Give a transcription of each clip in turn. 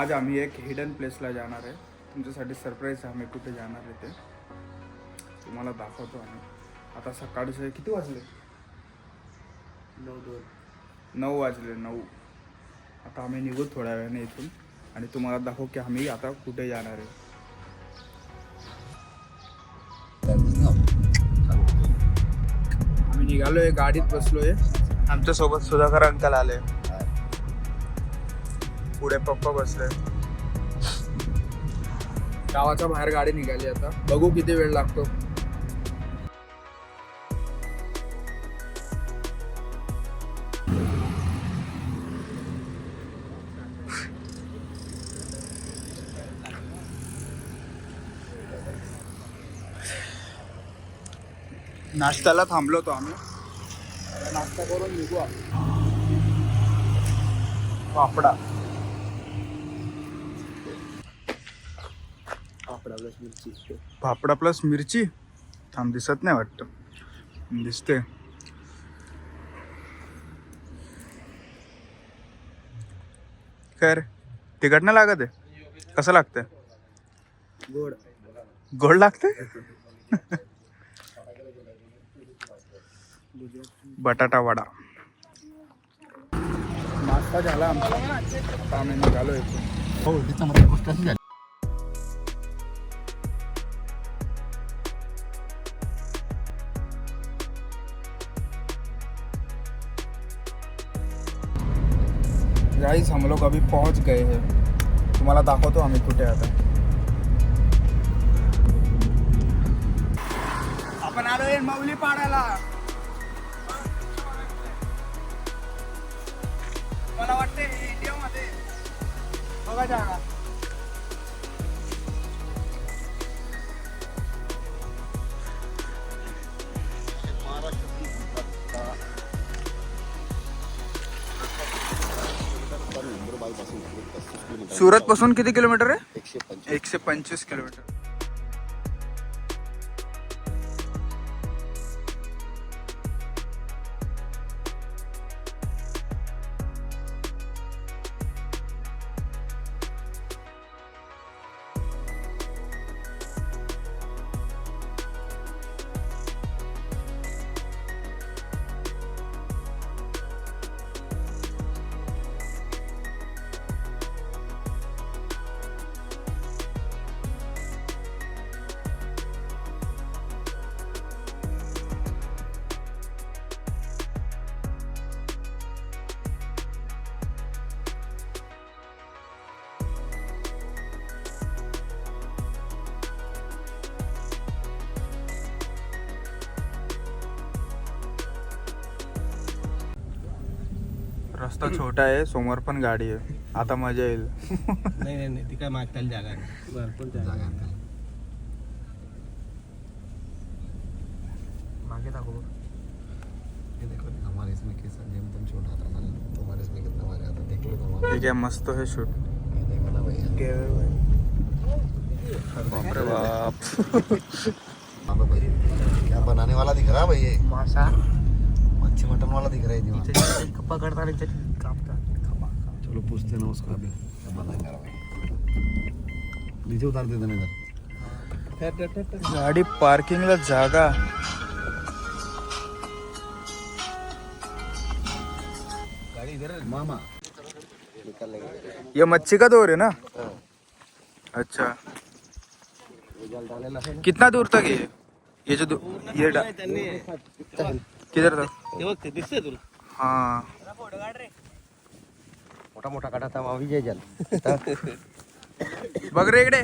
आज आम्ही एक हिडन प्लेसला जाणार आहे. तुमच्यासाठी सरप्राईज आहे. आम्ही कुठे जाणार आहे ते तुम्हाला दाखवतो आम्ही. आता सकाळचे किती वाजले? 9 वाजले. 9. आता आम्ही निघू थोड्या वेळाने इथून आणि तुम्हाला दाखवू की आम्ही आता कुठे जाणार आहे. आम्ही निघालोय, गाडीत बसलोय. आमच्यासोबत सुधाकर अंकल आले. पुढे पप्पा बसले. गावाच्या बाहेर गाडी निघाली. आता बघू किती वेळ लागतो. नाश्त्याला थांबलो होतो आम्ही. नाश्ता करून निघू आपण. पापडा प्लस मिरची. थांब, दिसत नाही वाटतं. दिसते. खैर तिखट नाही लागत आहे. कसं लागतंय? गोड लागते. बटाटा वडा. नाश्ता झाला आमचा. आता आम्ही निघालो इथून. हो, त्याच्यामध्ये गोष्ट अशी झाली. गाइस हम लोग अभी पहुंच गए हैं. तुम्हाला दाखवतो आम्ही कुठे आता. आपण आलोय मौली पाडायला. मला वाटते इंडियामध्ये बघा जागा. सुरत पासून किती किलोमीटर आहे? 125 किलोमीटर. रस्ता छोटा आहे. समोर पण गाडी आहे. आता मजा येईल. नाही ती काय मागताल जागा आहे. भरपूर जागा आहे. मागे दाखव. ये देखो हमारे इसमें कैसा गेम तुम छोटा था ना, तुम्हारे इसमें कितना मजा आता. देख लो तुम्हारा. ठीक है, मस्त है शूट. ये देखो ना भैया. बाप रे बाप. क्या बनाने वाला दिख रहा है भाई? ये मासा मच्छी मटन वाला दिख रहा है जी. पकडता चलो पूछते ना उसको अभी क्या बनाएंगे भाई. नीचे उतार देते ना इधर. गाडी पार्किंगला जागा. गाड़ी इधर है मामा. निकल लेंगे. ये मच्छी का दौर है ना? अच्छा. कितना दूर तक है ये जो ये किधर तक? दिसतंय तुला? हाँ. मोठा मोठा काढा था मावी जय जल. बघ रे इकडे.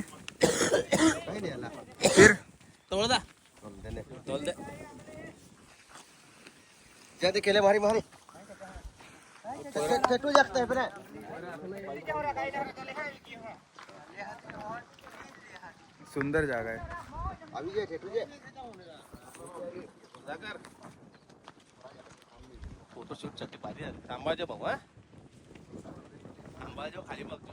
फिर तोळदा क्या केले भारी भारी. चटू जागता है फिर. सुंदर जागा आहे. अभी जे चटू जे फोटोशूट साठी भारी आहे. थांबायचे भाऊ. हा थांबायचे खाली बघतो.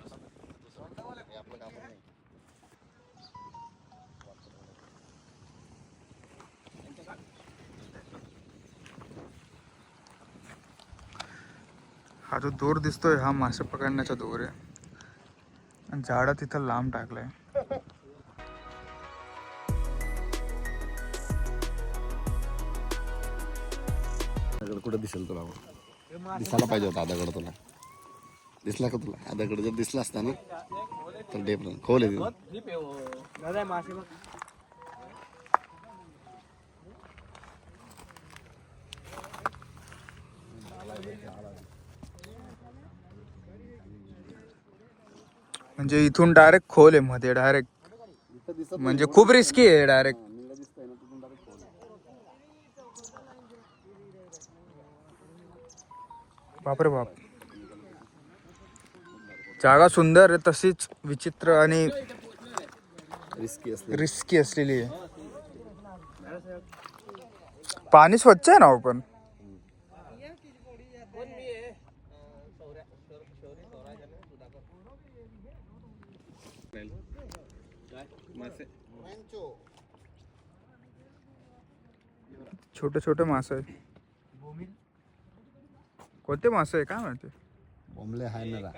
हा जो दोर दिसतोय हा मासे पकडण्याचा दोर आहे. आणि झाडं तिथं लांब टाकलंय. आदागड कुठं दिसेल तुला? दिसायला पाहिजे होता आदागड तुला. दिसला का तुला? आदागड जर दिसला असता ना तर डेप खोल आहे तिथं. म्हणजे इथून डायरेक्ट खोल आहे मध्ये डायरेक्ट. इथं दिसत म्हणजे खूप रिस्की आहे डायरेक्ट. मला दिसतंय ना तिथून डायरेक्ट खोल आहे. बापरे बाप. जागा सुंदर आहे तशीच विचित्र आणि रिस्की असते. रिस्की असलेली आहे. पाणी स्वच्छ आहे ना हो पण. छोटे छोटे मासे आहे. कोणते मासे आहे काय माहिती. बोंबले हाय ना रा.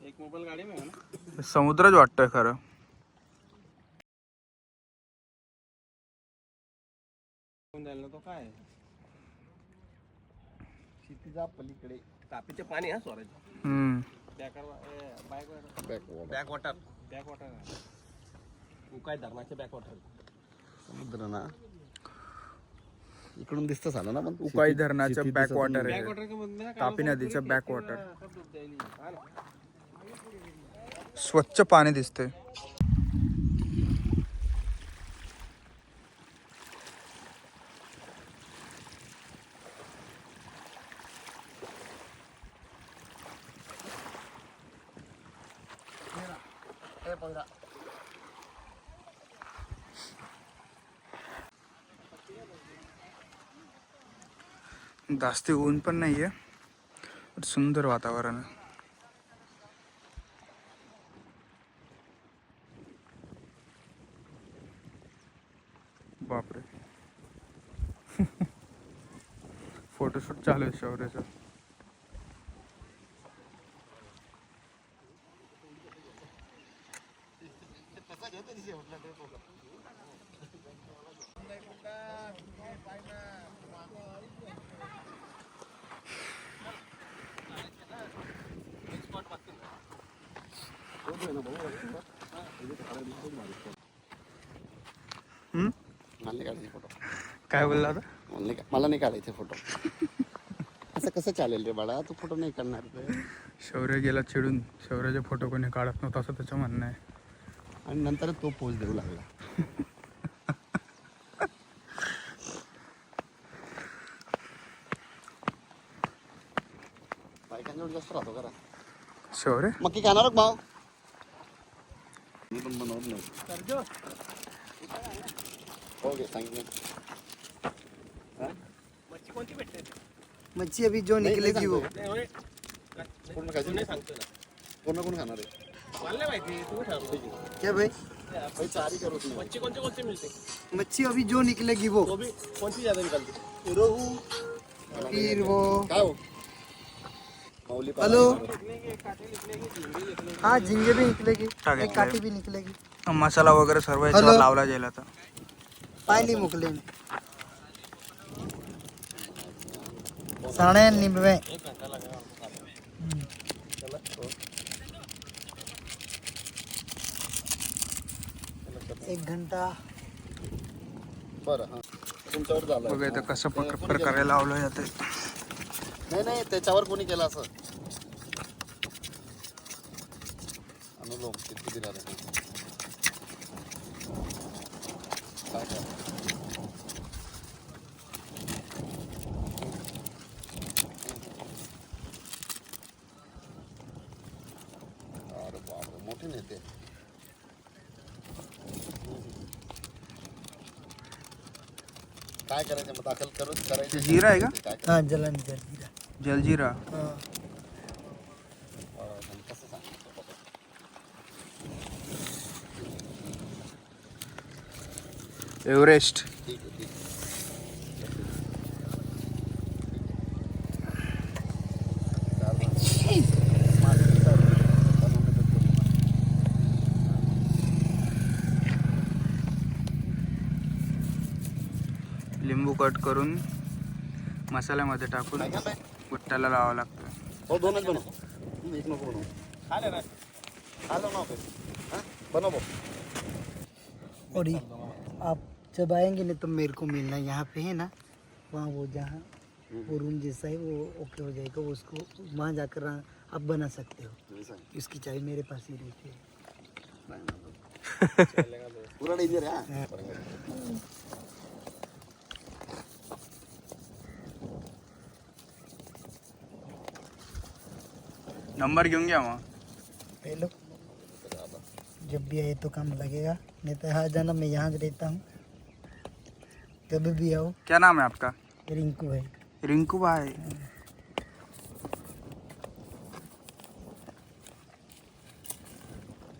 एक मोबाईल गाडी में ना समुद्रच वाटतंय खरं. तो काय क्षितिजा पलीकडे तापीचे पाणी हा स्वराज बॅक वॉटर उकाय धरणाचे बॅक वॉटर. समुद्र ना इकडून दिसतं झालं ना पण उकाई धरणाचं बॅक वॉटर बॅक आहे. वॉटर के मध्ये तापी नदीचं बॅक वॉटर. स्वच्छ पाणी दिसते. जास्ती ऊन पण नाहीये. सुंदर वातावरण आहे. बापरे. फोटोशूट चालू आहे शौर्याचं. मला काढायचे फोटो. काय बोलला आता. मला नाही काढायचे फोटो. असं कसं चालेल रे बाळा? तू फोटो नाही काढणार तर. शौर्य गेला चिडून. शौर्याचे फोटो कोणी काढत नव्हतं असं त्याचं म्हणणं आहे. आणि नंतर तो पोज देऊ लागला. बायकांजवळ जास्त राहतो करा. शौर्य मक्की खाणार भाऊ? मी पण बनवत नाही. हो गे सांगितलं. मच्छी कोणती भेटते मच्छी अभी जो निकलेगी वो. पूर्ण खायचं नाही सांगतो ना पूर्ण कोण खाणार आहे? मला नाही माहिती तू ठरव. क्या भाई? भाई चारी करू तुम्ही. मच्छी कोणती कोणती मिळते मच्छी अभी जो निकलेगी वो. तो भी कोणती ज्यादा निकालते? रोहू फिर वो. काय हो माऊली हेलो. हाँ झींगे भी निकलेगी. टाक एक इकडे. काठी भी निकलेगी. मसाला वगैरे सर्व याच्यावर हॅलो. लावला जाईल आता. पायली मुकले साढ़े 90. एक घंटा. बरं हां तुमच्यावर झालं. बघा इथं कसं प्रकारे लावलं जाते. नाही नाही त्याच्यावर कोणी केलं असं. अनुलोम किती दिला रे? काय काय अरे बापरे मोठे नेते. काय करायचं मग दाखल करून करायचं. जिरा आहे का? काय हाँ जलन जल. जलजिरा. हाँ कसं सांगितलं? एव्हरेस्ट. ठीक आहे, ठीक आहे. लिंबू कट करून मसाल्यामध्ये टाकून गुट्ट्याला लावावं लागतं. हो, दोनच बनव, एक नको बनव. खा ले ना. आलो ना बनव भाऊ. और ये आप जब आएंगे ना तो मेरे को मिलना, यहाँ पे है ना, वहाँ वो जहाँ वो रूम जैसा है वो ओके हो जाएगा, वो उसको वहाँ जाकर आप बना सकते हो. इसकी चाय मेरे पास ही रहती है. पूरा डेंजर आहे हा. नंबर घेऊन घ्या मग. ले लो, जब भी आए तो काम लगेगा, नहीं तो आ जाना, मैं यहाँ रहता हूँ, कभी भी आओ. क्या नाम है आपका? रिंकू है. रिंकू भाई. ये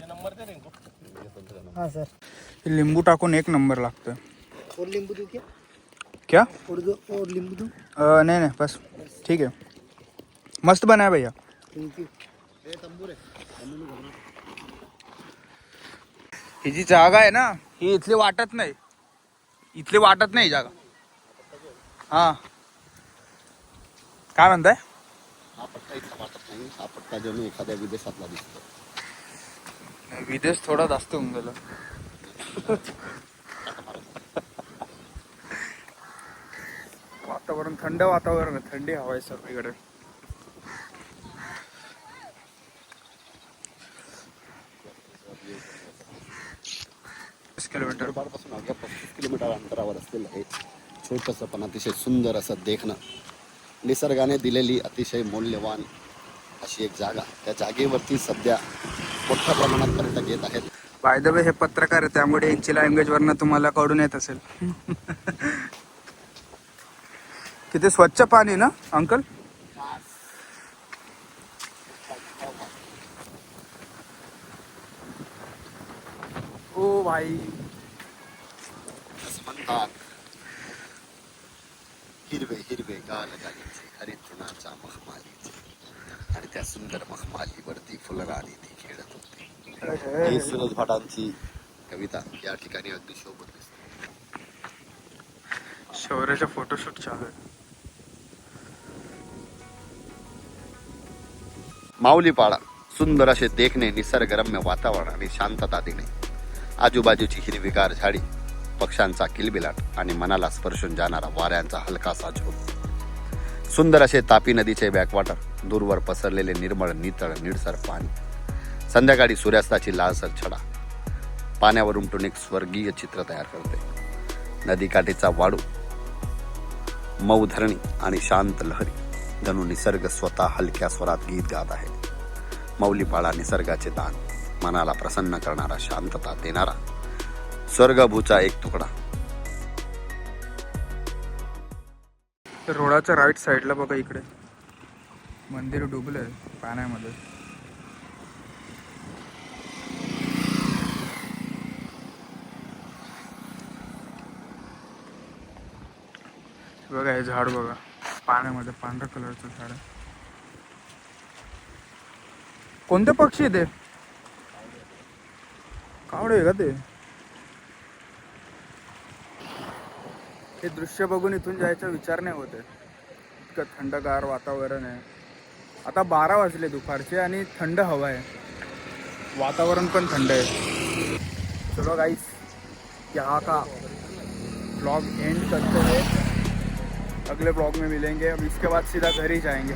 नंबर दे रिंकू. हाँ सर. लिंबू टाकून एक नंबर लागतं. और नींबू दूँ क्या? क्या? और दो और नींबू दूँ? नहीं नहीं बस ठीक है. मस्त बनाया भैया. Thank you. ही जी जागा आहे ना, ही इथली वाटत नाही. इथली वाटत नाही जागा. हा काय म्हणताय? हा पट्टा इथला वाटत नाही. हा पट्टा जणू एखाद्या विदेशातला दिसतो. विदेश थोडा जास्त होऊन गेला. वातावरण थंड वातावरण आहे, थंडी हवा आहे सगळीकडे. किलोमीटर पासून अवघ्या 35 किलोमीटर अंतरावर असलेलं हे छोटंसं पण अतिशय सुंदर असं देखणं, निसर्गाने दिलेली अतिशय मौल्यवान अशी एक जागा. त्या जागेवरती सध्या मोठ्या प्रमाणात पर्यटक येत आहेत. बाय द वे हे पत्रकार आहे, त्यामुळे यांची लँग्वेज वरनं तुम्हाला कळून येत असेल. किती स्वच्छ पाणी ना अंकल. ओ भाई, असं म्हणतात हिरवे हिरवे गाल गालीचे हरितृणाच्या मखमालीचे, आणि त्या सुंदर मखमालीवरती फुलराणी ती खेळत होती. ही सुरज भाटांची कविता या ठिकाणी अगदी शोभत दिसते. शौर्याचा फोटोशूट चालू आहे. माऊलीपाडा सुंदर असे देखणे, निसर्गरम्य वातावरण आणि शांतता देणे. आजूबाजूची हिरवीगार झाडी, पक्ष्यांचा किलबिलाट आणि मनाला स्पर्शून जाणारा वाऱ्यांचा हलकासा झोप. सुंदर असे तापी नदीचे बॅकवॉटर, दूरवर पसरलेले निर्मळ नितळ निळसर पाणी, संध्याकाळी सूर्यास्ताची लालसर छडा पाण्यावर उमटून एक स्वर्गीय चित्र तयार करते. नदीकाठीचा वाडू, मऊ धरणी आणि शांत लहरी, जणू निसर्ग स्वतः हलक्या स्वरात गीत गात आहे. माऊलीपाडा निसर्गाचे दान, मनाला प्रसन्न करणारा, शांतता देणारा स्वर्गभूचा एक तुकडा. रोडाच्या राईट साईडला बघा, इकडे मंदिर डुबलंय पाण्यामध्ये. बघा हे झाड बघा, पाण्यामध्ये पांढऱ्या कलरचं झाड आहे. कोणते पक्षी आहे ते? कावडे आहे का ते? हे दृश्य बघून इथून जायचा विचार नाही होते. इतकं थंडगार वातावरण आहे. आता 12 वाजले दुपारचे आणि थंड हवा आहे, वातावरण पण थंड आहे. चलो गाइस, यहाँ का ब्लॉग एंड करते हैं. अगले ब्लॉग में मिलेंगे. अब इसके बाद सीधा घर ही जाएंगे.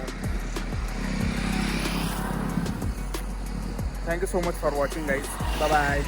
Thank you so much for watching guys. Bye bye.